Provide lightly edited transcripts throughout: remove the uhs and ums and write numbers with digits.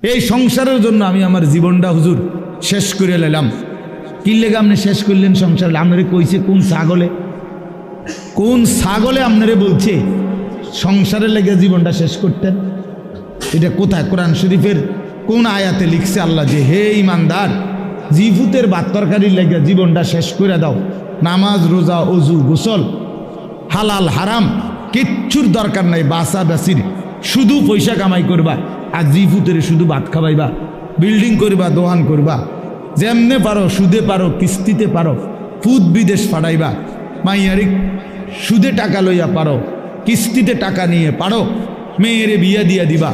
এই সংসারের জন্য আমি আমার জীবনটা হুজুর শেষ করে নিলাম। কি লেগে আপনি শেষ করলেন সংসার? আপনারে কইছে কোন ছাগলে আপনারে বলছে সংসারের লেগে জীবনটা শেষ করতেন? এটা কোথায় কোরআন শরীফের কোন আয়াতে লিখছে আল্লাহ যে হে ইমানদার, জিফুতের ভাত তরকারির লেগে জীবনটা শেষ করে দাও? নামাজ রোজা অজু গোসল হালাল হারাম কিচ্ছুর দরকার নাই, বাসা বাসির শুধু পয়সা কামাই করবা আর জিফুতের শুধু ভাত খাবাইবা, বিল্ডিং করবা, দোকান করবা, যেমনে পারো সুদে পারো কিস্তিতে পারো, ফুদ বিদেশ পাঠাইবা, মাইয়ারি সুদে টাকা লইয়া পারো, কিস্তিতে টাকা নিয়ে পারো, মেয়েরে বিয়া দিয়া দিবা,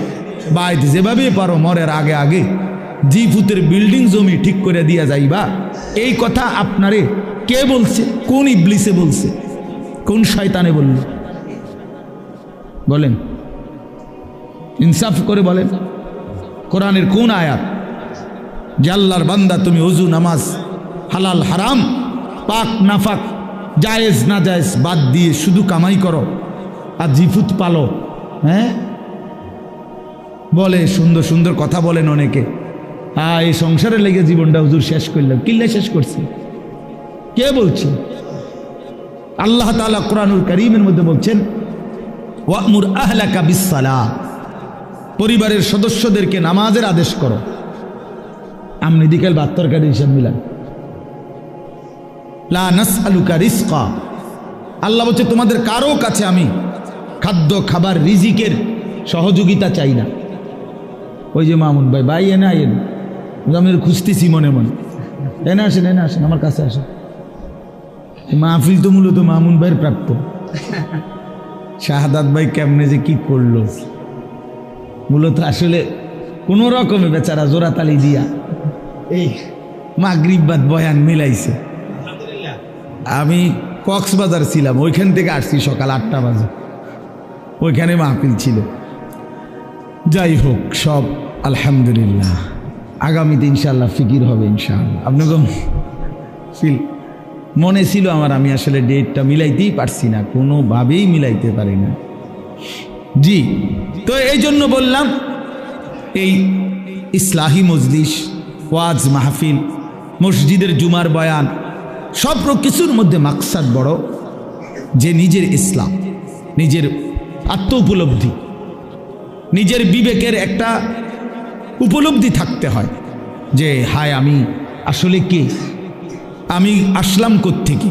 বাইত যেভাবে পারো মরের আগে আগে জিফুতের বিল্ডিং জমি ঠিক করে দিয়া যাইবা। এই কথা আপনারে কে বলছে? কোন ইবলিসে বলছে? কোন শয়তানে বলল? বলেন, ইনসাফ করে বলেন, কোরআনের কোন আয়াত যে আল্লাহর বান্দা তুমি ওযু নামাজ হালাল হারাম পাক নাফাক জায়েজ না জায়েজ বাদ দিয়ে শুধু কামাই করো আর জিফুত পালো? হ্যাঁ, বলে সুন্দর সুন্দর কথা বলেন অনেকে, এই সংসারে লেগে জীবনটা হুজুর শেষ করলাম। কিল্লা শেষ করছি? কে বলছে? আল্লাহ তাআলা কোরআনুল কারীমের মধ্যে বলছেন ওয়া'মুর আহলাকা বিস-সালাহ, পরিবারের সদস্যদেরকে নামাজের আদেশ করো। আমনি দিকেল ভাত তরকারি হিসাব মিলান। লা নাসআলুকা রিজকা, আল্লাহ বলছে তোমাদের কারো কাছে আমি খাদ্য খাবার রিজিকের সহযোগিতা চাই না। ওই যে মামুন ভাই এনে আইন, আমি খুঁজতেছি মনে মনে, এনে আসেন আমার কাছে আসেন। মাহফিল তো মূলত মামুন ভাইয়ের প্রাপ্য। শাহাদাত ভাই কেমনে যে কি করলো, মূলত আসলে কোন রকমে বেচারা জোড়াতালি দিয়া এই মাগরিব বাদ বয়ান মিলাইছে। আমি কক্সবাজার ছিলাম, ওইখান থেকে আসছি সকাল 8টা বাজে, ওইখানে মাহফিল ছিল। যাই হোক, সব আলহামদুলিল্লাহ, আগামীতে ইনশাআল্লাহ ফিকির হবে ইনশাআল্লাহ। আপনাকে ফিল মনে ছিল আমার, আমি আসলে ডেটটা মিলাইতেই পারছি না, কোনোভাবেই মিলাইতে পারি না। জি, তো এই জন্য বললাম এই ইসলাহি মজলিস, ওয়াজ মাহফিল, মসজিদের জুমার বয়ান, সব কিছুর মধ্যে মাকসাদ বড় যে নিজের ইসলাম, নিজের আত্ম উপলব্ধি, নিজের বিবেকের একটা উপলব্ধি থাকতে হয় যে হায় আমি আসলে কে, আমি আসলাম কোত্থেকে,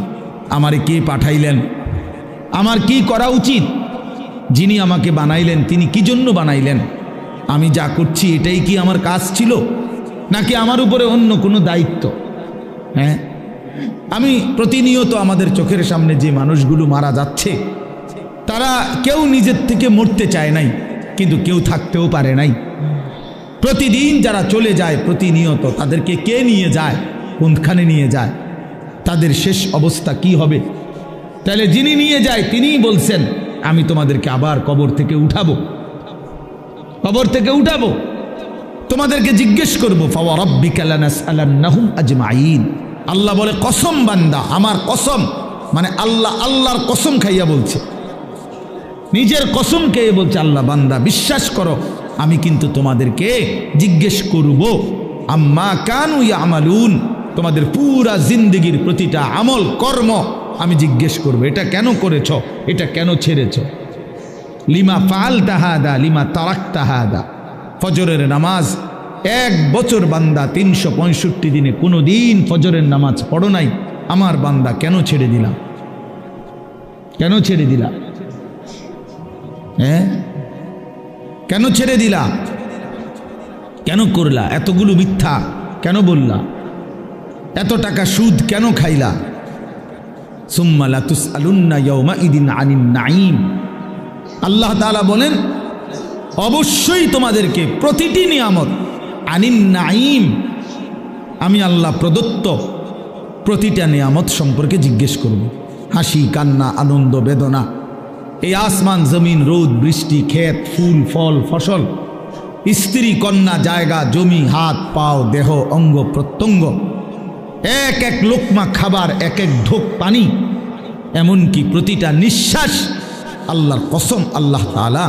আমারে কে পাঠাইলেন, আমার কি করা উচিত, যিনি আমাকে বানাইলেন তিনি কি জন্য বানাইলেন, আমি যা করছি এটাই কি আমার কাজ ছিল নাকি আমার উপরে অন্য কোনো দায়িত্ব। হ্যাঁ, আমি প্রতিনিয়ত আমাদের চোখের সামনে যে মানুষগুলো মারা যাচ্ছে, তারা কেউ নিজের থেকে মরতে চায় নাই, কিন্তু কেউ থাকতেও পারে নাই। প্রতিদিন যারা চলে যায় প্রতিনিয়ত, তাদেরকে কে নিয়ে যায়, কোনখানে নিয়ে যায়, তাদের শেষ অবস্থা কি হবে? তাহলে যিনি নিয়ে যায় তিনিই বলছেন আমি তোমাদেরকে আবার কবর থেকে উঠাবো, কবর থেকে উঠাবো, তোমাদেরকে জিজ্ঞেস করবো। ফাওয়ারাব্বিকা লানাসআলান্নাহুম আজমাইন, আল্লাহ বলে কসম বান্দা, আমার কসম, মানে আল্লাহর কসম খাইয়া বলছে, নিজের কসম খেয়ে বলছে আল্লাহ, বান্দা বিশ্বাস করো আমি কিন্তু তোমাদেরকে জিজ্ঞেস করব, আম্মা কানু ইয়ামালুন, তোমাদের পুরা জিন্দেগির প্রতিটা আমল কর্ম আমি জিজ্ঞেস করব। এটা কেন করেছ, এটা কেন ছেড়েছ, লিমা ফাআলতা হাদা লিমা তারাকতা হাদা। ফজরের নামাজ 1 বছর বান্দা 365 দিনে কোনো দিন ফজরের নামাজ পড়ো নাই, আমার বান্দা কেন ছেড়ে দিলাম, কেন ছেড়ে দিলা? হ্যাঁ, কেন ছেড়ে দিলা, কেন করলা, এতগুলো মিথ্যা কেন বললা, এত টাকা সুদ কেন খাইলা? সুম্মা লাতুসআলুন্না ইয়াওমাইদিন আনিন নাঈম, আল্লাহ তাআলা বলেন অবশ্যই তোমাদেরকে প্রতিটি নিয়ামত, আনিন নাঈম, আমি আল্লাহ প্রদত্ত প্রতিটা নিয়ামত সম্পর্কে জিজ্ঞেস করব। হাসি কান্না আনন্দ বেদনা, এই আসমান জমিন রোদ বৃষ্টি ক্ষেত ফুল ফল ফসল, স্ত্রী কন্যা জায়গা জমি হাত পাও দেহ অঙ্গ প্রত্যঙ্গ, এক এক লোকমা খাবার, এক এক ঢোক পানি, এমনকি প্রতিটা নিঃশ্বাস, আল্লাহর কসম আল্লাহ তাআলা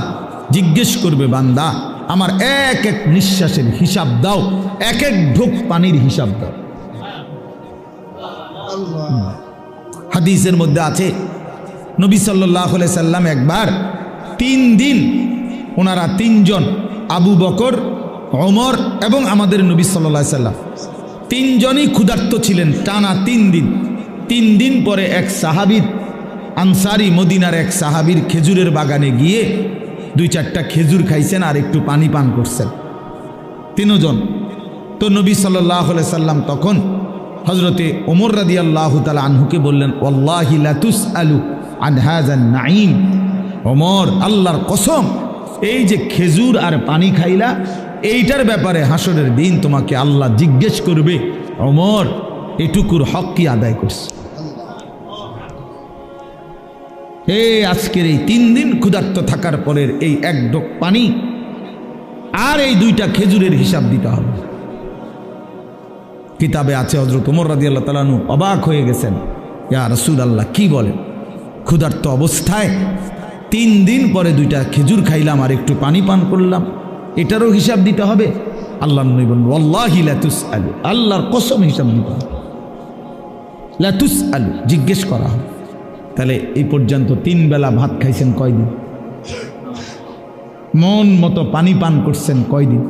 জিজ্ঞেস করবে বান্দা আমার এক এক নিঃশ্বাসের হিসাব দাও, এক এক ঢোক পানির হিসাব দাও। হাদিসের মধ্যে আছে নবী সাল্লাল্লাহু আলাইহি সাল্লাম একবার 3 দিন ওনারা 3 জন আবু বকর, ওমর এবং আমাদের নবী সাল্লাল্লাহু আলাইহি সাল্লাম 3 জনই ক্ষুধার্ত ছিলেন টানা 3 দিন। 3 দিন পরে এক সাহাবীর, আনসারি মদিনার এক সাহাবীর খেজুরের বাগানে গিয়ে 2-4টা খেজুর খাইছেন আর একটু পানি পান করছেন 3 জন। তো নবী সাল্লাল্লাহু আলাইহি সাল্লাম তখন হযরতে ওমর রাদিয়াল্লাহু তাআলা আনহুকে বললেন, ওয়াল্লাহি লা তুসআলু আন হাযান নাঈম। ওমর, আল্লাহর কসম, এই যে খেজুর আর পানি খাইলা এইটার ব্যাপারে হাসরের দিন তোমাকে আল্লাহ জিজ্ঞেস করবে, ওমর এটুকুর হক কি আদায় করছে? আজকের এই 3 দিন ক্ষুধার্ত থাকার পরের এই 1 ঢোক পানি আর এই 2টা খেজুরের হিসাব দিতে হবে। কিতাবে আছে হযরত ওমর রাদিয়াল্লাহু তাআলা আনহু অবাক হয়ে গেছেন, ইয়া রাসূলুল্লাহ, কি বলেন? ক্ষুধার্ত অবস্থায় 3 দিন পরে 2টা খেজুর খাইলাম আর একটু পানি পান করলাম, এটারও হিসাব দিতে হবে? আল্লাহর নবী বলেন, ওয়াল্লাহি লা তুসআলু, আল্লাহর কসম হিসাব দিতে হবে, লা তুসআলু, জিজ্ঞেস করা হবে। তাহলে এই পর্যন্ত 3 বেলা ভাত খাইছেন কয়দিন? মন মতো পানি পান করছেন কয়দিন?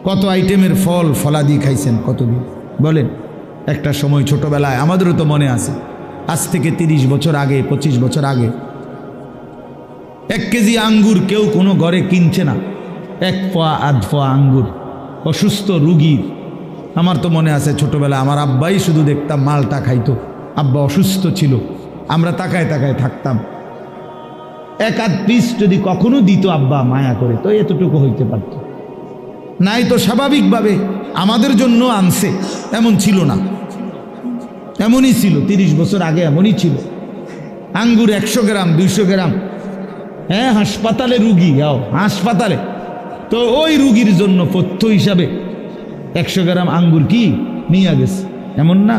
কত আইটেমের ফল ফলাদি খাইছেন কতদিন? বলেন। একটা সময় ছোটবেলায় আমাদেরও তো মনে আছে, আজ থেকে 30 বছর আগে, 25 বছর আগে 1 কেজি আঙ্গুর কেউ কোনো ঘরে কিনছে না। 1 পোয়া 1/2 পোয়া আঙ্গুর অসুস্থ রুগীর। আমার তো মনে আছে ছোটবেলায় আমার আব্বাই শুধু দেখতাম মালটা খাইতো, আব্বা অসুস্থ ছিল, আমরা তাকায় তাকায় থাকতাম। 1-8 পিস যদি কখনো দিত আব্বা মায়া করে, তো এতটুকু হইতে পারত, নাই তো স্বাভাবিকভাবে আমাদের জন্য আনছে, এমন ছিল না। এমনই ছিল 30 বছর আগে, এমনই ছিল। আঙ্গুর 100 গ্রাম 200 গ্রাম, হ্যাঁ, হাসপাতালে রুগী, হাসপাতালে তো ওই রুগীর জন্য পথ্য হিসাবে 100 গ্রাম আঙ্গুর কি নিয়ে গেছে, এমন না?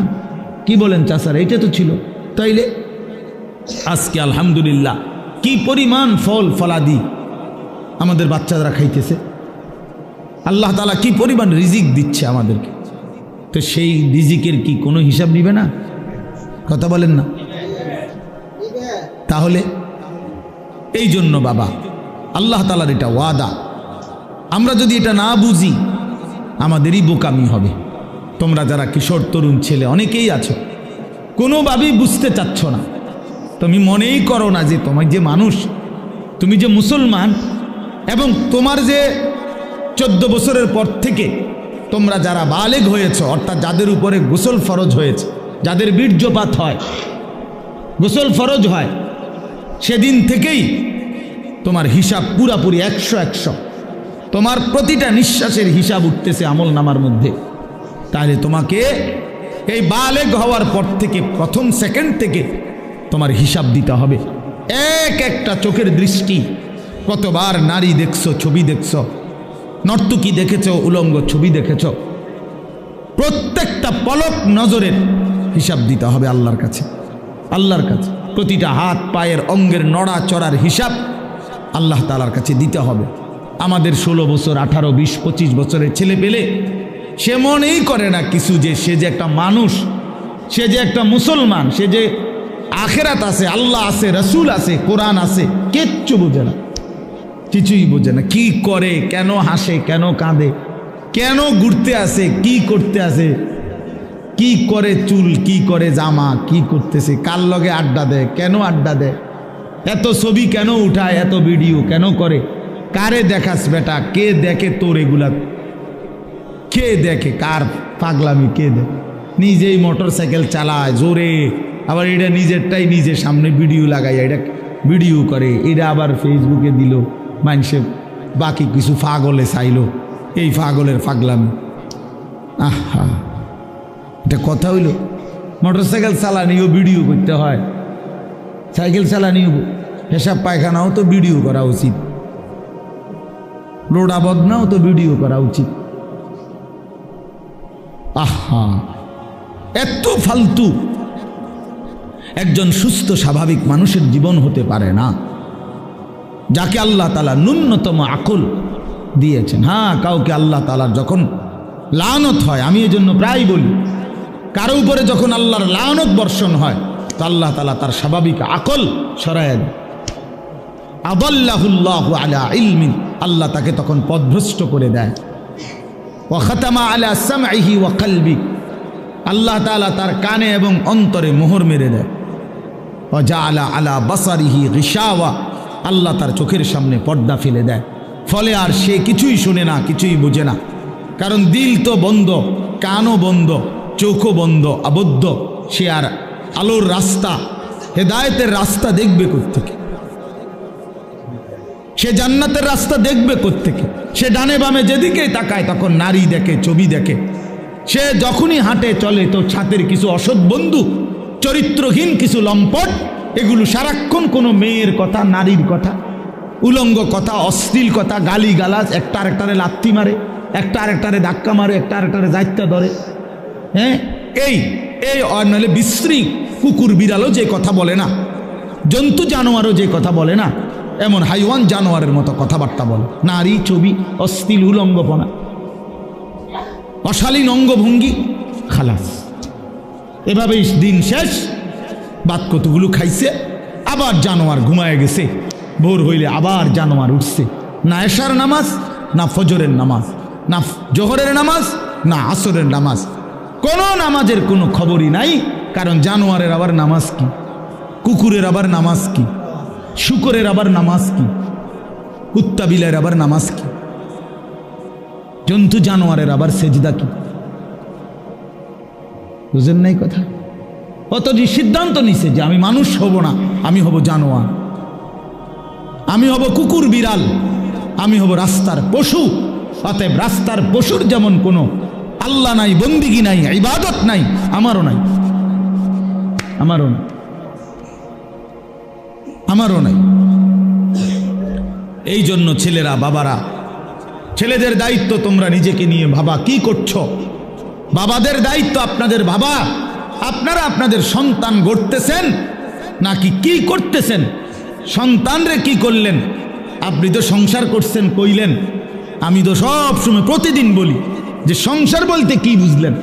কি বলেন চাচারা? এটা তো ছিল। তাইলে আজকে আলহামদুলিল্লাহ কি পরিমাণ ফল ফলাদি আমাদের বাচ্চারা খাইতেছে, আল্লাহ তাআলা কি পরিমাণ রিজিক দিচ্ছে আমাদেরকে। তো সেই রিজিকের কি কোনো হিসাব নিবে না? কথা বলেন না? তাহলে এই জন্য বাবা, আল্লাহ তাআলার এটা ওয়াদা, আমরা যদি এটা না বুঝি আমাদেরই বোকামি হবে। তোমরা যারা কিশোর তরুণ ছেলে অনেকেই আছো, কোনোভাবেই বুঝতে চাচ্ছ না। তুমি মনেই করো না যে তোমার যে মানুষ, তুমি যে মুসলমান, এবং তোমার যে 14 বছরের পর থেকে তোমরা যারা বালেগ হয়েছ, অর্থাৎ যাদের উপরে গোসল ফরজ হয়েছে, যাদের বীর্যপাত হয়, গোসল ফরজ হয়, সেদিন থেকেই তোমার হিসাব পুরাপুরি 100 তোমার প্রতিটা নিঃশ্বাসের হিসাব উঠতেছে আমল নামার মধ্যে। তাহলে তোমাকে এই বালেগ হওয়ার পর থেকে প্রথম সেকেন্ড থেকে তোমার হিসাব দিতে হবে। একটা চোখের দৃষ্টি, কতবার নারী দেখছো, ছবি দেখছো, নর্তকী দেখেছো, উলঙ্গ ছবি দেখেছো, প্রত্যেকটা পলক নজরের হিসাব দিতে হবে আল্লাহর কাছে। আল্লাহর কাছে প্রতিটা হাত পায়ের অঙ্গের নড়া চড়ার হিসাব আল্লাহ তাআলার কাছে দিতে হবে। আমাদের 16 বছর 18 20 25 বছরের ছেলে পেলে সে মনেই করে না কিছু, যে সে যে একটা মানুষ, সে যে একটা মুসলমান, সে যে আখেরাত আছে, আল্লাহ আছে, রসুল আছে, কোরআন আছে, কিচ্ছু বোঝে না, কিছুই বোঝে না। কি করে, কেন হাসে, কেন কাঁদে, কেন ঘুরতে আসে, কি করতে আসে, কি করে চুল, কি করে জামা, কি করতেছে, কার লগে আড্ডা দেয়, কেন আড্ডা দেয়, এত ছবি কেন উঠায়, এত ভিডিও কেন করে, কারে দেখাস বেটা, কে দেখে তোর এগুলা, কে দেখে, কার পাগলামি কে দেখে? নিজেই মোটরসাইকেল চালায় জোরে, আবার এটা নিজেরটাই নিজের সামনে ভিডিও লাগাই, এটা ভিডিও করে, এটা আবার ফেসবুকে দিল, মানুষে বাকি কিছু পাগলে চাইলো, এই পাগলের পাগলামি। আহা, এটা কথা হইল? মোটরসাইকেল চালানিও ভিডিও করতে হয়, সাইকেল চালানিও, পেশাব পায়খানাও তো ভিডিও করা উচিত, রোডা বদনাও তো ভিডিও করা উচিত। আহা, এত ফালতু একজন সুস্থ স্বাভাবিক মানুষের জীবন হতে পারে না। যাকে আল্লাহ তাআলা ন্যূনতম আকল দিয়েছেন। হ্যাঁ, কাউকে আল্লাহ তাআলার যখন লানত হয়, আমি এই জন্য প্রায় বলি, কারো উপরে যখন আল্লাহর লানত বর্ষণ হয় তো আল্লাহ তাআলা তার স্বাভাবিক আকল সরায় দেয়। আদাল্লাহুল্লাহু আলা ইলমিন, আল্লাহ তাকে তখন পথভ্রষ্ট করে দেয়। ওয়া খাতামা আলা সামঈহি ওয়া কলবি, আল্লাহ তাআলা তার কানে এবং অন্তরে মোহর মেরে দেয়। ওয়া জাআলা আলা বাসারিহি গিশাওয়া, আল্লাহ তার চোখের সামনে পর্দা ফেলে দেয়। ফলে আর সে কিছুই শুনে না, কিছুই বোঝে না, কারণ দিল তো বন্ধ, কানও বন্ধ, চোখও বন্ধ, আবদ্ধ। সে আর আলোর রাস্তা, হেদায়েতের রাস্তা দেখবে কোত্থেকে? সে জান্নাতের রাস্তা দেখবে কোত্থেকে? সে ডানে বামে যেদিকেই তাকায় তখন নারী দেখে, ছবি দেখে। সে যখনই হাঁটে চলে তো ছাতের কিছু অসৎ বন্ধু, চরিত্রহীন কিছু লম্পট, এগুলো সারাক্ষণ কোনো মেয়ের কথা, নারীর কথা, উলঙ্গ কথা, অশ্লীল কথা, গালি গালাজ, একটা আরেকটারে লাথি মারে, একটা আরেকটারে ধাক্কা মারে, একটা আরেকটারে দায়িত্ব ধরে। হ্যাঁ, এই নইলে বিশ্রী কুকুর বিড়ালও যে কথা বলে না, জন্তু জানোয়ারও যে কথা বলে না, এমন হাইওয়ান জানোয়ারের মতো কথাবার্তা বলে। নারী, ছবি, অশ্লীল উলঙ্গপনা, অশালীন অঙ্গভঙ্গি, খালাস। এভাবেই দিন শেষ। বাদ কতগুলো খাইছে, আবার জানোয়ার ঘুমায় গেছে। ভোর হইলে আবার জানোয়ার উঠছে। না এশার নামাজ, না ফজরের নামাজ, না জোহরের নামাজ, না আসরের নামাজ, কোনো নামাজের কোনো খবরই নাই। কারণ জানোয়ারের আবার নামাজ কি, কুকুরের আবার নামাজ কি, শুকরের আবার নামাজ কি, কুত্তা বিলের আবার নামাজ কি, জন্তু জানোয়ারের আবার সেজদা কি? বুঝেন নাই কথা? অতটি সিদ্ধান্ত নিছে যে আমি মানুষ হব না, আমি হব জানোয়ার, আমি হব কুকুর বিড়াল, আমি হব রাস্তার পশু। অতএব রাস্তার পশুর যেমন কোনো আল্লাহ নাই, বন্দিগি নাই, ইবাদত নাই, আমারও নাই, আমারও নাই, আমারও নাই। এই জন্য ছেলেরা, বাবারা, ছেলেদের দায়িত্ব তোমরা নিজেকে নিয়ে ভাবা কি করছো। বাবাদের দায়িত্ব আপনাদের ভাবা, আপনারা আপনাদের সন্তান গড়তেছেন নাকি কি করতেছেন? সন্তানরে কি করলেন? আপনি তো সংসার করছেন কইলেন। আমি তো সব সময় প্রতিদিন বলি যে সংসার বলতে কি বুঝলেন?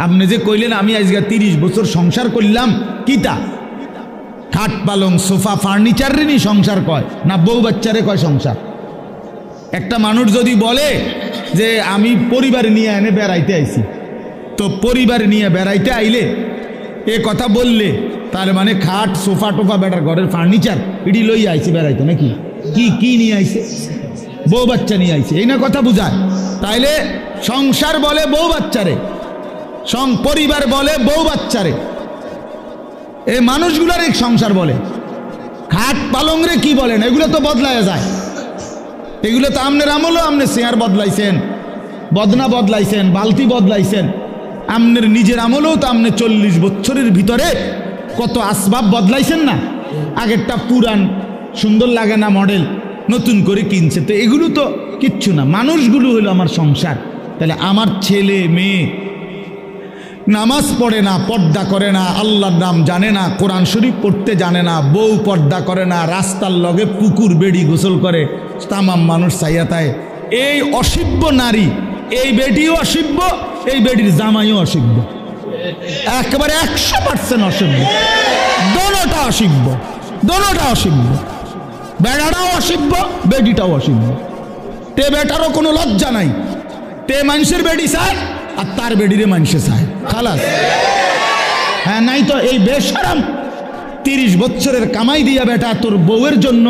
আপনি যে কইলেন আমি আজকে 30 বছর সংসার করলাম, কিতা? খাট পালং সোফা ফার্নিচার রেনি সংসার কয় না বউ বাচ্চারে কয় সংসার? একটা মানুষ যদি বলে যে আমি পরিবার নিয়ে এনে বেড়াইতে আইছি, তো পরিবার নিয়ে বেড়াইতে আইলে এ কথা বললে তার মানে খাট সোফা টোফা বেটার ঘরের ফার্নিচার এটি লই আইছে বেড়াইতে, নাকি? কি কি নিয়ে আইছে? বউ বাচ্চা নিয়ে আইছে, এই না কথা বুঝায়। তাইলে সংসার বলে বউ বাচ্চারে, পরিবার বলে বউ বাচ্চারে, এই মানুষগুলার এক সংসার বলে। খাট পালং রে কি বলেন? এগুলো তো বদলায় যায়। এগুলো তো আমনের আমলও আমনে চেয়ার বদলাইছেন, বদনা বদলাইছেন, বালতি বদলাইছেন। আমনের নিজের আমলেও তো আমনে 40 বছরের ভিতরে কত আসবাব বদলাইছেন না? আগেরটা পুরান, সুন্দর লাগে না মডেল, নতুন করে কিনছে। তো এগুলো তো কিচ্ছু না, মানুষগুলো হলো আমার সংসার। তাহলে আমার ছেলে মেয়ে নামাজ পড়ে না, পর্দা করে না, আল্লাহর নাম জানে না, কোরআন শরীফ পড়তে জানে না, বউ পর্দা করে না, রাস্তার লগে পুকুর বেড়ি গোসল করে, তামাম মানুষ চাইয়া তাই। এই অসিব্য নারী, এই বেডিও অসিব্য, এই বেডির জামাইও অসিব্য, একেবারে 100% অসিব্য। দোনোটা অসিব্য, দোনোটা অসিব্য। বেড়াটাও অসিব্য, বেডিটাও অসিব্য। তে বেটারও কোনো লজ্জা নাই, তে মানুষের বেডি চায় আর তার বেডিরে মানুষে চায়, খালাস। হ্যাঁ, নাই তো এই বেশরম 30 বছরের কামাই দিয়া বেটা তোর বউয়ের জন্য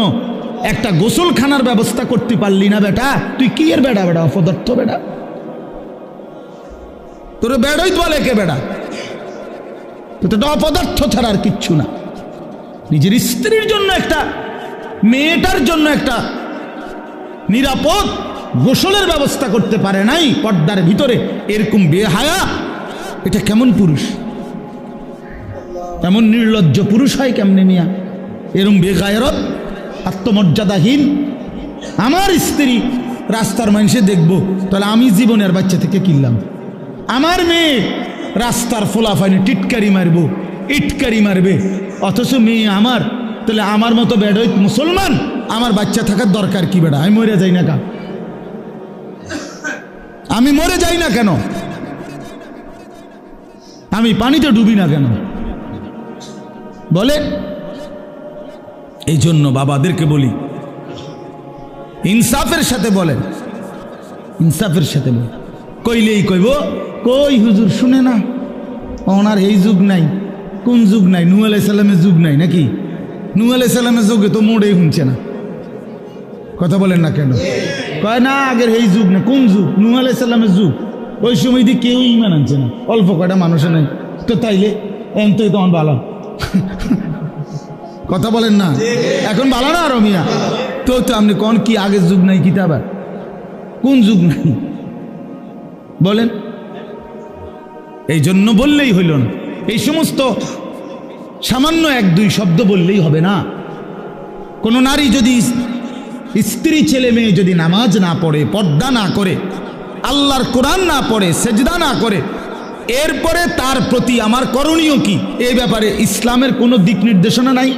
একটা গোসলখানার ব্যবস্থা করতে পারলি না বেটা, তুই কি এর বেটা? বেটা অপদার্থ বেটা, তোর বেড়াই বলে কে বেটা? তো অপদার্থ ছাড়া আর কিচ্ছু না। নিজের স্ত্রীর জন্য একটা, মেয়েটার জন্য একটা নিরাপদ গোসলের ব্যবস্থা করতে পারে নাই পর্দার ভিতরে, এরকম বেহায়া, এটা কেমন পুরুষ? এমন নির্লজ্জ পুরুষ হয় কেমনে মিয়া? এরকম বেগায়রত, আত্মমর্যাদাহীন। আমার স্ত্রী রাস্তার মানুষে দেখবো, তাহলে আমি জীবনের বাচ্চা থেকে কিনলাম। আমার মেয়ে রাস্তার ফোলাফাইনে টিটকারি মারবো, ইটকারি মারবে, অথচ মেয়ে আমার, তাহলে আমার মতো বেডইত মুসলমান আমার বাচ্চা থাকার দরকার কি বেটা? আমি মরে যাই না কেন? আমি মরে যাই না কেন? আমি পানিতে ডুবি না কেন? বলে এই জন্য বাবাদেরকে বলি, ইনসাফের সাথে বলেন, ইনসাফের সাথে বলেন। কইলেই কইব কই হুজুর শুনে না, ওনার এই যুগ নাই। কোন যুগ নাই? নূহ আলাইহিস সালামের যুগ নাই নাকি? নূহ আলাইহিস সালামের যুগে তো মোড়েই শুনছে না। কথা বলেন না কেন? কয় না আগের এই যুগ না। কোন যুগ? নূহ আলাইহিস সালামের যুগ। ওই সময় দিয়ে কেউ ইমান আনছে না, অল্প কয়টা মানুষের নাই। তো তাইলে এমতই তখন ভালো। কথা বলেন না, এখন ভালো না আরো মিয়া? তো আপনি কোন কি আগের যুগ নাই? কিতাবা কোন যুগ নাই বলেন? এই জন্য বললেই হইল না। এই সমস্ত সামান্য এক দুই শব্দ বললেই হবে না। কোনো নারী যদি, স্ত্রী ছেলে মেয়ে যদি নামাজ না পড়ে, পর্দা না করে, আল্লাহর কোরআন না পড়ে, সেজদা না করে, এরপরে তার প্রতি আমার করণীয় কি, এই ব্যাপারে ইসলামের কোনো দিক নির্দেশনা নাই।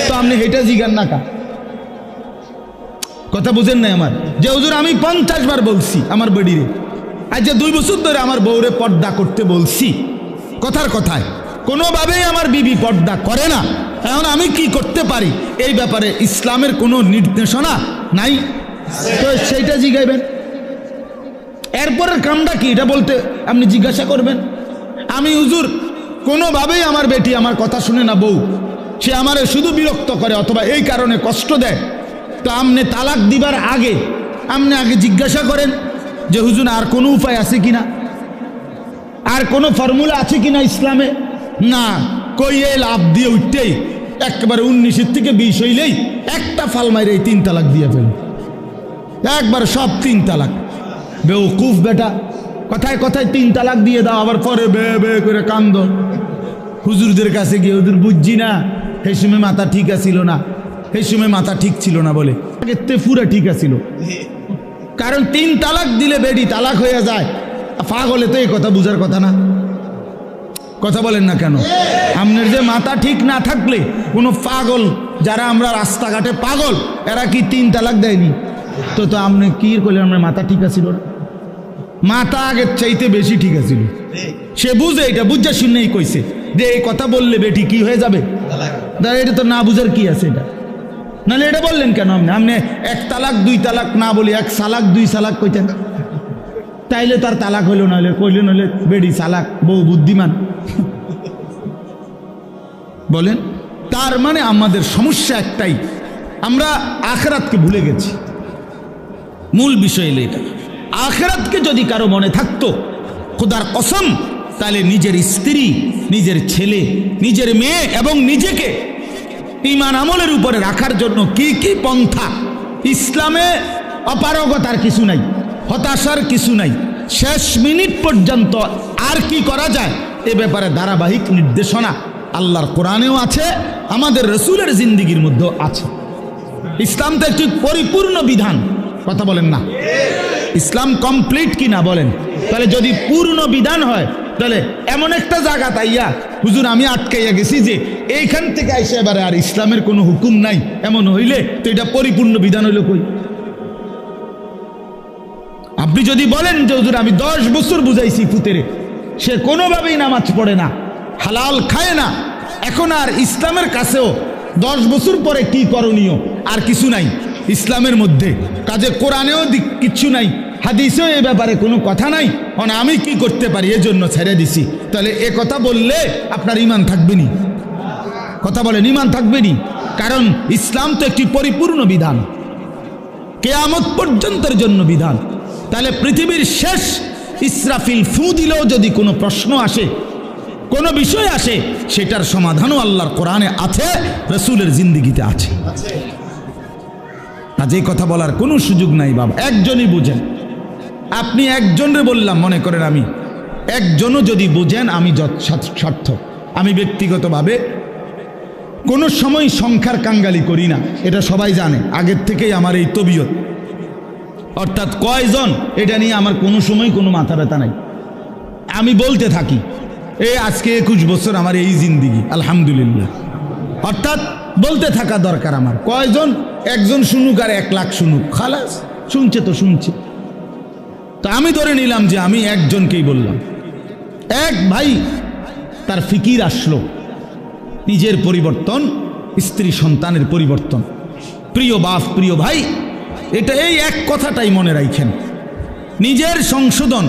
তো আপনি হেটা জিগান না কা? কথা বুঝেন নাই আমার? যে হুজুর আমি 50 বার বলছি আমার বেডিরে, আজ যে 2 বছর ধরে আমার বউরে পর্দা করতে বলছি, কথার কথায় কোনোভাবেই আমার বিবি পর্দা করে না, এখন আমি কি করতে পারি? এই ব্যাপারে ইসলামের কোনো নির্দেশনা নাই। তো সেইটা জিগাইবেন। এরপরের কামটা কি এটা বলতে আপনি জিজ্ঞাসা করবেন। আমি হুজুর কোনোভাবেই আমার বেটি আমার কথা শুনে না, বউ সে আমারে শুধু বিরক্ত করে অথবা এই কারণে কষ্ট দেয়, তো আপনি তালাক দিবার আগে আপনি আগে জিজ্ঞাসা করেন যে হুজুর আর কোনো উপায় আছে কিনা, আর কোনো ফর্মুলা আছে কিনা ইসলামে। না কইয়ে লাভ দিয়ে উঠতেই একেবারে 19 থেকে 20 হইলেই একটা ফাল মাইরে 3 তালাক দিয়ে ফেল, একবার সব 3 তালাক। বেউকুফ বেটা, কথায় কথায় 3 তালাক দিয়ে দাও, আবার পরে বে বে করে কান্দ হুজুরদের কাছে গিয়ে, হুজুর বুঝছি না সেই সময় মাথা ঠিক আছিল না, সেই সময় মাথা ঠিক ছিল না বলে, আগে তে পুরা ঠিক আছিল। কারণ 3 তালাক দিলে বেডি তালাক হয়ে যায়। পাগলে তো এই কথা বুঝার কথা না। কথা বলেন না কেন? আপনার যে মাথা ঠিক না থাকলে কোনো পাগল, যারা আমরা রাস্তাঘাটে পাগল, এরা কি 3 তালাক দেয়নি? তো তো আপনি কি করলেন? আপনার মাথা ঠিক আছিল না, মাথা আগের চাইতে বেশি ঠিক আছিল। সে বুঝে, এটা বুঝা শুনেই কইছে যে এই কথা বললে বেটি কি হয়ে যাবে। এটা তো না বুঝার কি আছে এটা? নাহলে এটা বললেন কেন আপনি? আপনি 1 তালাক 2 তালাক না বলি 1 সালাক 2 সালাক কইতেন, তাইলে তার তালাক হইল, নাহলে কইলেন হলে বেডি সালাক, বউ বুদ্ধিমান। বলেন, তার মানে আমাদের সমস্যা একটাই, আমরা আখিরাতকে ভুলে গেছি। মূল বিষয় হলো এটা। আখিরাতকে যদি কারো মনে থাকতো, খোদার কসম, তাহলে নিজের স্ত্রী, নিজের ছেলে, নিজের মেয়ে এবং নিজেকে ঈমান আমলের উপরে রাখার জন্য কি কি পন্থা, ইসলামে অপারগতার কিছু নাই, হতাশার কিছু নাই, শেষ মিনিট পর্যন্ত আর কি করা যায় এ ব্যাপারে ধারাবাহিক নির্দেশনা আল্লাহর কোরআনেও আছে, আমাদের রসুলের জিন্দিগির মধ্যেও আছে। ইসলাম তো একটি পরিপূর্ণ বিধান। কথা বলেন না? ইসলাম কমপ্লিট কি না বলেন? তাহলে যদি পূর্ণ বিধান হয়, তাহলে এমন একটা জায়গা তাইয়া হুজুর আমি আটকাইয়া গেছি যে এইখান থেকে আইসা এবারে আর ইসলামের কোনো হুকুম নাই, এমন হইলে তো এটা পরিপূর্ণ বিধান হইল কই? আপনি যদি বলেন যে হুজুর আমি 10 বছর বুঝাইছি পুতেরে, সে কোনোভাবেই নামাজ পড়ে না, হালাল খায় না, এখন আর ইসলামের কাছেও 10 বছর পরে কি করণীয় আর কিছু নাই ইসলামের মধ্যে, কাজে কোরআনেও কিচ্ছু নাই, হাদিসেও এ ব্যাপারে কোনো কথা নাই, মানে আমি কি করতে পারি এজন্য ছেড়ে দিছি, তাহলে এ কথা বললে আপনার ঈমান থাকবেনি। কথা বলেন, ঈমান থাকবেনি। কারণ ইসলাম তো একটি পরিপূর্ণ বিধান, কিয়ামত পর্যন্তের জন্য বিধান। তাহলে পৃথিবীর শেষ ইসরাফিল ফু দিলেও যদি কোনো প্রশ্ন আসে, কোনো বিষয় আসে, সেটার সমাধানও আল্লাহর কোরআনে আছে, রসুলের জিন্দিগিতে আছে। আজ এই কথা বলার কোনো সুযোগ নাই বাবা, একজনই বুঝেন। আপনি একজনরে বললাম, মনে করেন আমি একজনও যদি বুঝেন আমি সার্থক। আমি ব্যক্তিগতভাবে কোনো সময় সংখ্যার কাঙ্গালি করি না, এটা সবাই জানে, আগের থেকেই আমার এই তবিয়ত। অর্থাৎ কয়জন এটা নিয়ে আমার কোনো সময় কোনো মাথা ব্যথা নাই। আমি বলতে থাকি, আজকে 21 বছর আমার এই জিন্দিগি, আলহামদুলিল্লাহ অর্থাৎ বলতে থাকা দরকার আমার, কয়জন, একজন শুনুক আর 1 লাখ শুনুক, খালাস, শুনছে তো শুনছে। তো আমি ধরে নিলাম যে আমি একজনকেই বললাম। এক ভাই তার ফিকির আসলো নিজের পরিবর্তন, স্ত্রী সন্তানের পরিবর্তন। প্রিয় বাপ, প্রিয় ভাই, এটা এই এক কথাটাই মনে রাখেন, নিজের সংশোধন,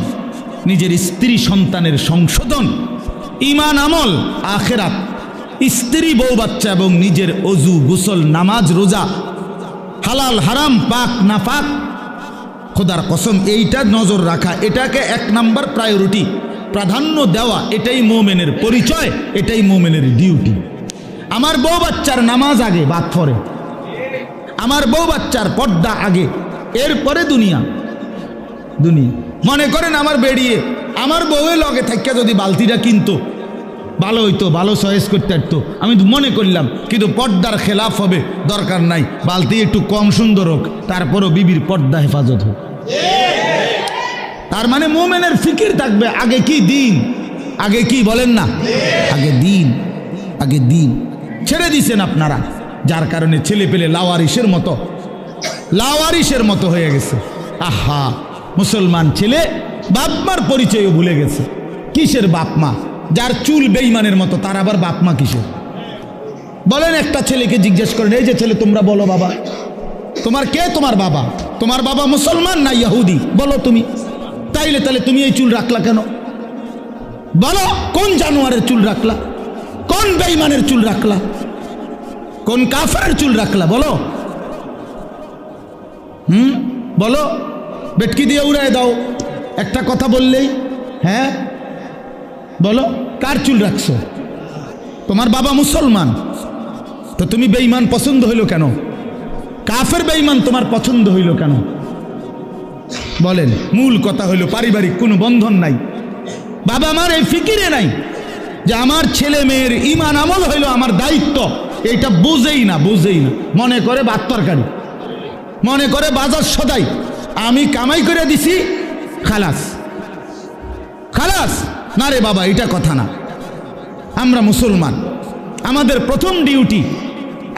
নিজের স্ত্রী সন্তানের সংশোধন, ঈমান আমল আখিরাত, স্ত্রী বউ বাচ্চা এবং নিজের অজু গোসল নামাজ রোজা, হালাল হারাম পাক না পাক, খোদার কসম এইটা নজর রাখা, এটাকে 1 নাম্বার প্রায়োরিটি, প্রাধান্য দেওয়া, এটাই মোমেনের পরিচয়, এটাই মোমেনের ডিউটি। আমার বউ বাচ্চার নামাজ আগে, বাদ পরে। আমার বউ বাচ্চার পর্দা আগে, এরপরে দুনিয়া। মনে করেন আমার বেরিয়ে আমার বউয়ের লগে থাকিয়া যদি বালতিটা কিনতো ভালো হইতো, ভালো চয়েস করতে পারতো, আমি মনে করলাম, কিন্তু পর্দার খেলাফ হবে, দরকার নাই, বালতি একটু কম সুন্দর হোক, তারপরও বিবির পর্দা হেফাজত হোক। তার মানে মোমেনের ফিকির থাকবে আগে কি দিন, আগে কি বলেন না, আগে দিন, আগে দিন। ছেড়ে দিছেন আপনারা, যার কারণে ছেলে পেলে লাওয়ারিসের মতো হয়ে গেছে। আহা, মুসলমান ছেলে বাপমার পরিচয়ও ভুলে গেছে। কিসের বাপ মা? যার চুল বেঈমানের মতো, তার আবার বাপ মা কিসের? বলেন, একটা ছেলেকে জিজ্ঞেস করেন, এই যে ছেলে তোমরা বলো বাবা, তোমার কে তোমার বাবা? তোমার বাবা মুসলমান না ইহুদি? বলো তুমি। তাইলে তুমি এই চুল রাখলা কেন? বলো, কোন জানোয়ারের চুল রাখলা? কোন বেঈমানের চুল রাখলা? কোন কাফেরের চুল রাখলা? বলো, বলো, বেটকি দিয়ে উড়ায় দাও একটা কথা বললেই। হ্যাঁ বলো, কার চুল রাখছো? তোমার বাবা মুসলমান, তো তুমি বেঈমান পছন্দ হইল কেন? কাফের বেঈমান তোমার পছন্দ হইল কেন? বলেন। মূল কথা হইল পারিবারিক কোনো বন্ধন নাই, বাবা মার এই ফিকিরে নাই যে আমার ছেলে মেয়ের ঈমান আমল হইল আমার দায়িত্ব। এইটা বুঝেই না। মনে করে ভাত তরকারি, মনে করে বাজার সদাই, আমি কামাই করে দিছি, খালাস। না রে বাবা, এটা কথা না। আমরা মুসলমান, আমাদের প্রথম ডিউটি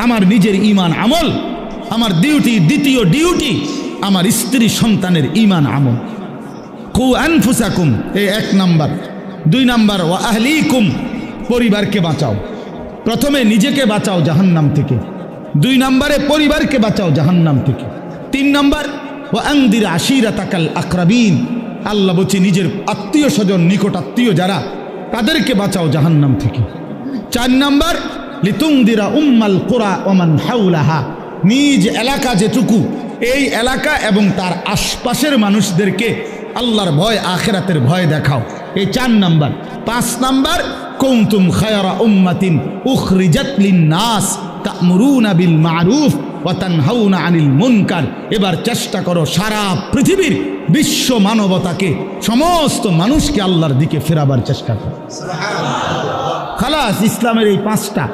আমার নিজের ঈমান আমল, আমার দ্বিতীয় ডিউটি আমার স্ত্রী সন্তানের ঈমান আমল। কু আনফুসাকুম, এই 1 নাম্বার। 2 নাম্বার, ওয়া আহলিকুম, পরিবারকে বাঁচাও। প্রথমে নিজেকে বাঁচাও জাহান্নাম থেকে, 2 নাম্বারে পরিবারকে বাঁচাও জাহান্নাম থেকে, 3 নাম্বার ওয়া আনদির আশিরাতাকাল আকরাবিন, আল্লাহ বলছে নিজের আত্মীয় স্বজন, নিকট আত্মীয় যারা, তাদেরকে বাঁচাও জাহান্নাম থেকে। 4 নাম্বার লিতুনদিরা উম্মাল কুরা ওয়া মান হাওলাহা, নিজ এলাকা যেটুকু, এই এলাকা এবং তার আশপাশের মানুষদেরকে আল্লাহর ভয়, আখিরাতের ভয় দেখাও। এই 4 নাম্বার। 5 নাম্বার কুনতুম খায়রা উম্মাতিন উখরিজাত লিন-নাস তা'মুরুনা বিল মা'রুফ ওয়া তানহাউনা আনিল মুনকার। এবার চেষ্টা করো সারা পৃথিবীর বিশ্ব মানবতাকে, সমস্ত মানুষকে আল্লাহর দিকে ফেরাবার চেষ্টা করো। খালাস, ইসলামের এই 5টা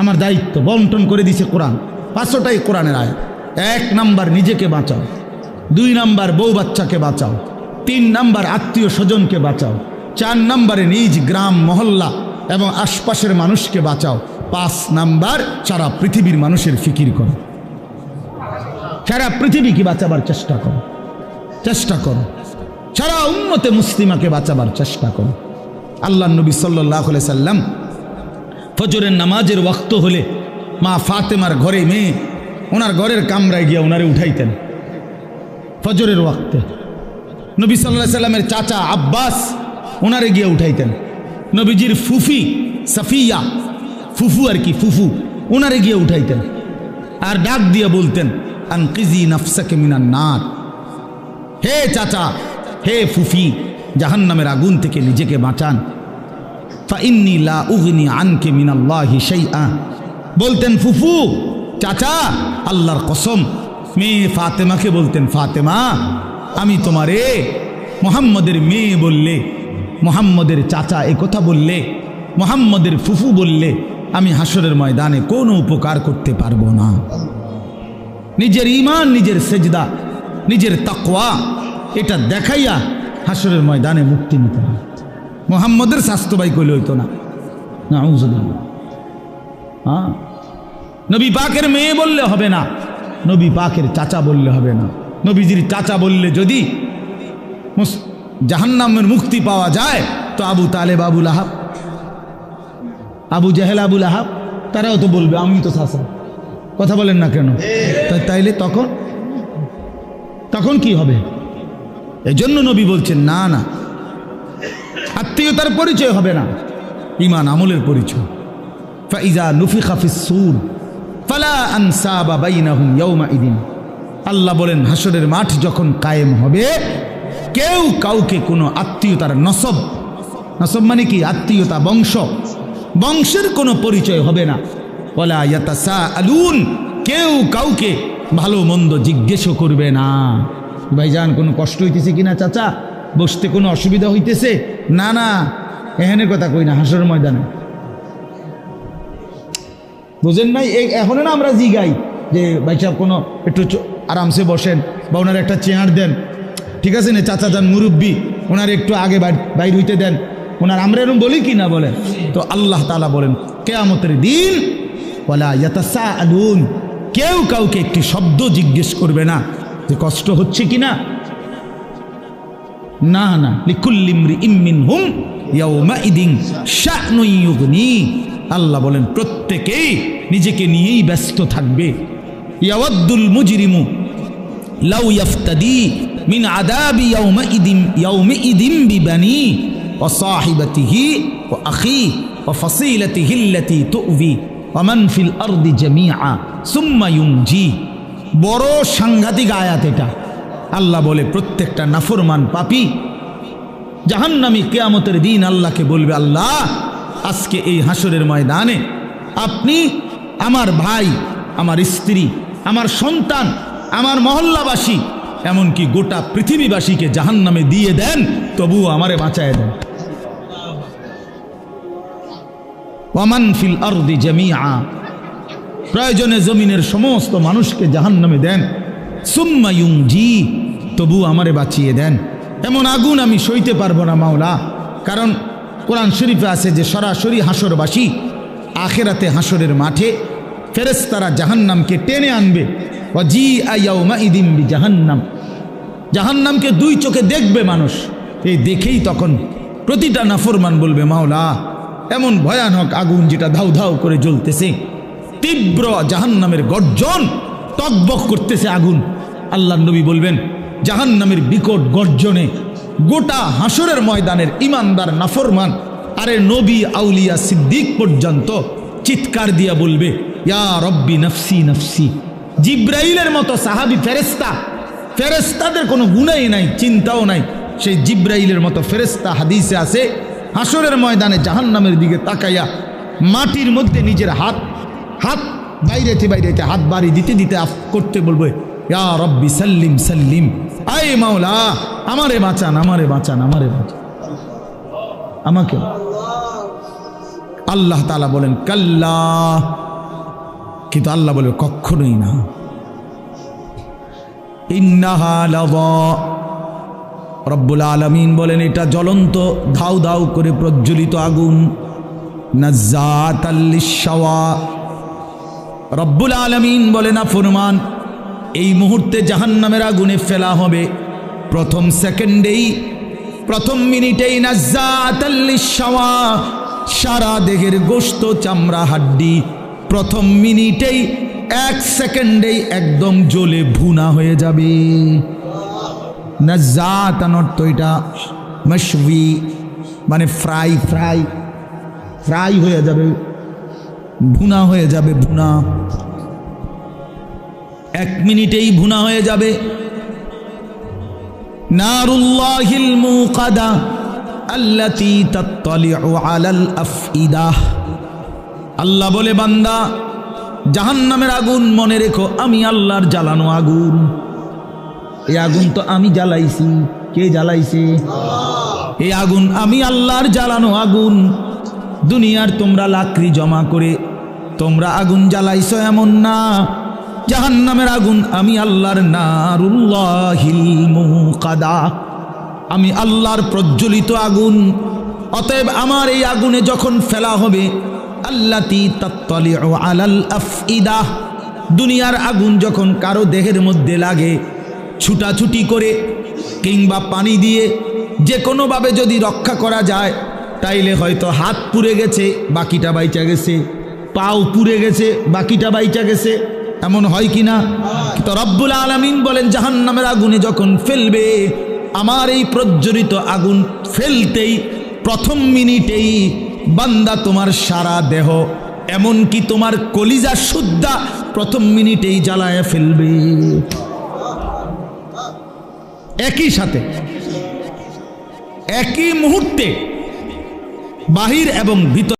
আমার দায়িত্ব বন্টন করে দিয়েছে কোরআন। 5টাই কোরআনের আয়াত। 1 নাম্বার নিজেকে বাঁচাও, 2 নাম্বার বউ বাচ্চাকে বাঁচাও, 3 নাম্বার আত্মীয় স্বজনকে বাঁচাও, 4 নাম্বারে নিজ গ্রাম মহল্লা এবং আশপাশের মানুষকে বাঁচাও, 5 নাম্বার সারা পৃথিবীর মানুষের ফিকির করো, সারা পৃথিবীকে বাঁচাবার চেষ্টা করো, সারা উম্মতে মুসলিমাকে বাঁচাবার চেষ্টা করো। আল্লাহ নবী সাল্লাল্লাহু আলাইহি সাল্লাম ফজরের নামাজের ওয়াক্ত হলে মা ফাতেমার ঘরে মেয়ে, ওনার ঘরের কামরায় গিয়া ওনারে উঠাইতেন ফজরের ওয়াক্তে। নবী সাল্লাল্লাহু আলাইহি সাল্লামের চাচা আব্বাস ওনারে গিয়া উঠাইতেন। নবীজির ফুফি সাফিয়া, ফুফু আর কি, ফুফু, ওনারে গিয়া উঠাইতেন আর ডাক দিয়ে বলতেন, আনকিজি নাফসাকে মিনান নার, হে চাচা, হে ফুফি, জাহান্নামের আগুন থেকে নিজেকে বাঁচান। ফাইন্নী লা উগনি আনকে মিনাল্লাহি শাইআ, বলতেন ফুফু, চাচা, আল্লাহর কসম। মেয়ে ফাতেমাকে বলতেন, ফাতেমা, আমি তোমারে মুহাম্মদের মেয়ে বললে, মুহাম্মদের চাচা এ কথা বললে, মুহাম্মদের ফুফু বললে আমি হাসরের ময়দানে কোনো উপকার করতে পারবো না। নিজের ঈমান, নিজের সেজদা, নিজের তাকওয়া, এটা দেখাইয়া হাসরের ময়দানে মুক্তি নিতে হয়। মুহাম্মদের স্বাস্থ্যবাই কইলে হইতো না। নাউযুবিল্লাহ। হ্যাঁ, নবী পাকের মেয়ে বললে হবে না, নবী পাকের চাচা বললে হবে না। নবীজির চাচা বললে যদি জাহান্নামের মুক্তি পাওয়া যায়, তো আবু তালেব, আবু লাহাব, আবু জাহেল, আবু লাহাব তারাও তো বলবে আমি তো চাচা। কথা বলেন না কেন? তাইলে তখন কি হবে? এজন্য নবী বলছেন না না, আত্মীয়তার পরিচয় হবে না, ঈমান আমলের পরিচয়। ফাইজা নুফিখা ফিস-সূর ফালা আনসাবা বাইনাহুম ইয়াওমাইদিন। আল্লাহ বলেন হাসরের মাঠ যখন কায়েম হবে, কেউ কাউকে কোনো আত্মীয়তার নসব মানে কি? আত্মীয়তা, বংশের কোনো পরিচয় হবে না। ওয়ালা ইয়াতাসাআলুন, কেউ কাউকে ভালো মন্দ জিজ্ঞেসও করবে না। ভাইজান কোনো কষ্ট হইতেছে কিনা চাচা, বসতে কোনো অসুবিধা হইতেছে? না না, এখানের কথা কই না, হাসরের ময়দানে। বুঝেন নাই? এখন না আমরা জিগাই যে ভাই সাহেব কোনো একটু আরামসে বসেন, বা ওনার একটা চেয়ার দেন, ঠিক আছে না চাচা যান মুরব্বী, ওনার একটু আগে বাইর হইতে দেন, ওনার আমরা এরকম বলি কি না বলেন? তো আল্লাহ তাআলা বলেন কিয়ামতের দিন ওয়ালা ইয়াতাসাআলুন, কেউ কাউকে একটি শব্দ জিজ্ঞেস করবে না যে কষ্ট হচ্ছে কিনা। না না, লিকুল্লি ইমরিইম মিনহুম ইয়াওমাইদিন শা'নুন ইউগনি। আল্লাহ বলেন প্রত্যেকেই নিজেকে নিয়েই ব্যস্ত থাকবে। ইয়াওয়াদ্দুল মুজরিমু লাউ ইয়াফতাদি মিন আযাবি ইয়াওমাইদিন বিবানি ওয়া সাহিবাতিহি ওয়া আখি ওয়া ফাসিলাতিহি আল্লাতী তু'বি ওয়া মান ফিল আরদি জামিআ সুম্মা ইউনজি। বড় সাংঘাতিক আয়াত এটা। আল্লাহ বলে প্রত্যেকটা নাফরমান পাপী জাহান্নামী কিয়ামতের দিন আল্লাহকে বলবে, আল্লাহ আজকে এই হাসরের ময়দানে আপনি আমার ভাই, আমার স্ত্রী, আমার সন্তান, আমার মহল্লাবাসী, এমনকি গোটা পৃথিবীবাসীকে জাহান্নামে দিয়ে দেন, তবুও আমারে বাঁচায় দেন। ওয়ামান ফিল আরদি জামিআ, প্রয়োজনে জমিনের সমস্ত মানুষকে জাহান্নামে দেন। সুম্মা ইউনজি, তবু আমারে বাঁচিয়ে দেন। এমন আগুন আমি সইতে পারবো না মাওলা। কারণ কোরআন শরীফে আছে যে সরাসরি হাসরবাসী আখেরাতে হাসরের মাঠে ফেরেশতারা জাহান্নামকে টেনে আনবে। ওয়াজিআ ইয়াওমাইদিন বিজাহান্নাম, জাহান্নামকে দুই চোখে দেখবে মানুষ। এই দেখেই তখন প্রতিটা নাফরমান বলবে, মাওলা এমন ভয়ানক আগুন যেটা ধাউ ধাউ করে জ্বলতেছে, তীব্র জাহান্নামের গর্জন, টকবক করতেছে আগুন। আল্লাহর নবী বলবেন জাহান্নামের বিকট গর্জনে গোটা হাসরের ময়দানের ইমানদার নাফরমান, আরে নবী, আউলিয়া, সিদ্দিক পর্যন্ত চিৎকার দিয়া বলবে, ইয়া রব্বি নফসি নফসি। জিব্রাইলের মতো সাহাবী ফেরেশতাদের কোনো গুনাহই নাই, চিন্তাও নাই। সেই জিব্রাইলের মতো ফেরেশতা হাদিসে আছে হাসরের ময়দানে জাহান্নামের দিকে তাকাইয়া মাটির মধ্যে নিজের হাত বাইরেতে হাত বাড়ি দিতে করতে বলবে, ইয়া রব্বি সাল্লিম সাল্লিম, আয় মাওলা আমারে বাঁচান, আমারে বাঁচান, আমারে বাঁচান, আমাকে। আল্লাহ তাআলা বলেন কাল্লা, কিন্তু আল্লাহ বলে কখনোই না। ইন্নাহা লাযা, রব্বুল আলামিন বলেন এটা জ্বলন্ত ধাউ ধাউ করে প্রজ্বলিত আগুন। নাজ্জাতাল লিশ-শাওয়া, রব্বুল আলামিন বলেন নাফরমান এই মুহূর্তে জাহান্নামের আগুনে ফেলা হবে। প্রথম সেকেন্ডেই, প্রথম মিনিটেই নাজ্জাতাল লিশ-শাওয়া, সারা দেহের গোশত, চামড়া, হাড্ডি প্রথম মিনিটেই, এক সেকেন্ডেই একদম জ্বলে ভুনা হয়ে যাবে। নাজ্জাতান অর্থ এটা মাশওয়ি, মানে ফ্রাই হয়ে যাবে, ভুনা হয়ে যাবে, ভুনা এক মিনিটেই ভুনা হয়ে যাবে। নারুল্লাহিল মুকাদা আল্লাতী তাত্তালিউ আলাল আফইদাহ, আল্লাহ বলে বান্দা জাহান্নামের আগুন মনে রেখো আমি আল্লাহর জ্বালানো আগুন। এই আগুন তো আমি জ্বালাইছি। কে জ্বালাইছে? এই আগুন আমি আল্লাহর জ্বালানো আগুন। দুনিয়ার তোমরা লাকড়ি জমা করে তোমরা আগুন জ্বালাইছো এমন না, জাহান্নামের আগুন আমি আল্লাহর, নারুল্লাহিল মুকাদা, আমি আল্লাহর প্রজ্বলিত আগুন। অতএব আমার এই আগুনে যখন ফেলা হবে, আল্লাতী তাত্তালিউ আলাল আফইদা। দুনিয়ার আগুন যখন কারো দেহের মধ্যে লাগে, ছুটাছুটি করে কিংবা পানি দিয়ে যে কোনোভাবে যদি রক্ষা করা যায়, তাইলে হয়তো হাত পুড়ে গেছে বাকিটা বাইচা গেছে, পাও পুড়ে গেছে বাকিটা বাইচা গেছে, এমন হয় কি না? তো রব্বুল আলামিন বলেন জাহান্নামের আগুনে যখন ফেলবে, আমার এই প্রজ্বলিত আগুন ফেলতেই প্রথম মিনিটেই বান্দা তোমার সারা দেহ এমনকি তোমার কলিজা সুদ্ধা প্রথম মিনিটেই জ্বালায় ফেলবে। একই সাথে একই মুহূর্তে বাহির এবং ভিতর